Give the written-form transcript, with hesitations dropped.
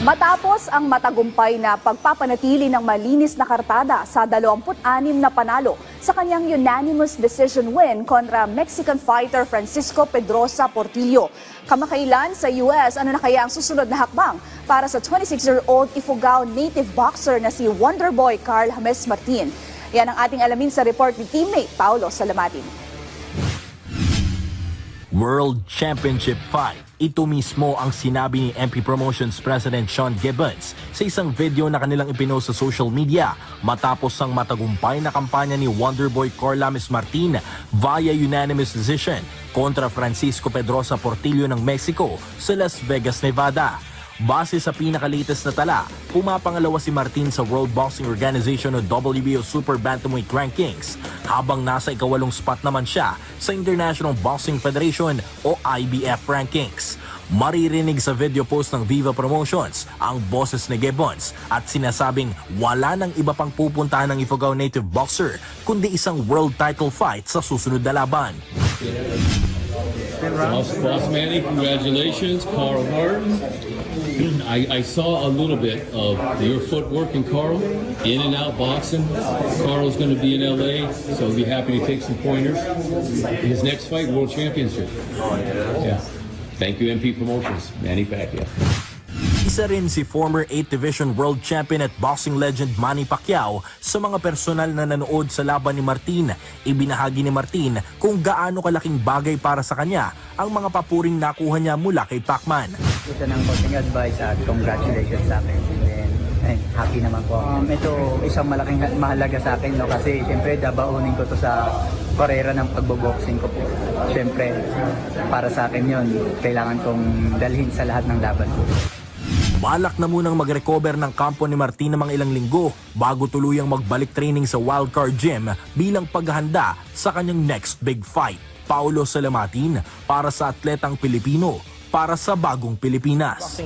Matapos ang matagumpay na pagpapanatili ng malinis na kartada sa 26 na panalo sa kanyang unanimous decision win kontra Mexican fighter Francisco Pedrosa Portillo. Kamakailan sa US, ano na kaya ang susunod na hakbang para sa 26-year-old Ifugao native boxer na si Wonderboy Carl James Martin? Yan ang ating alamin sa report ni teammate Paulo Salamatin. World Championship Fight. Ito mismo ang sinabi ni MP Promotions President Sean Gibbons sa isang video na kanilang ipinost sa social media matapos ang matagumpay na kampanya ni Wonderboy Carl James Martin via unanimous decision kontra Francisco Pedrosa Portillo ng Mexico sa Las Vegas, Nevada. Base sa pinaka-latest na tala, pumapangalawa si Martin sa World Boxing Organization o WBO Super Bantamweight Rankings habang nasa ika-8 spot naman siya sa International Boxing Federation o IBF Rankings. Maririnig sa video post ng Viva Promotions ang boses ni Gibbons at sinasabing wala nang iba pang pupuntahan ng Ifugao native boxer kundi isang world title fight sa susunod na laban. Boss Manny, congratulations, Carl Martin. I saw a little bit of your footwork in Carl, in and out boxing. Carl's going to be in LA, so I'll be happy to take some pointers. His next fight, World Championship. Yeah. Thank you, MP Promotions. Manny Pacquiao. Isa rin si former 8th Division World Champion at boxing legend Manny Pacquiao sa mga personal na nanood sa laban ni Martin. Ibinahagi ni Martin kung gaano kalaking bagay para sa kanya ang mga papuring nakuha niya mula kay Pacman. Ito ng coaching advice at congratulations sa akin. And happy naman po. Ito isang malaking mahalaga sa akin, no? Kasi siyempre dabaunin ko to sa karera ng pagboboxing ko po. Siyempre para sa akin yon, kailangan kong dalhin sa lahat ng laban ko. Balak na munang mag-recover ng kampo ni Martin ng mga ilang linggo bago tuluyang magbalik training sa Wildcard Gym bilang paghahanda sa kanyang next big fight. Paulo Salamatin para sa Atletang Pilipino, para sa Bagong Pilipinas.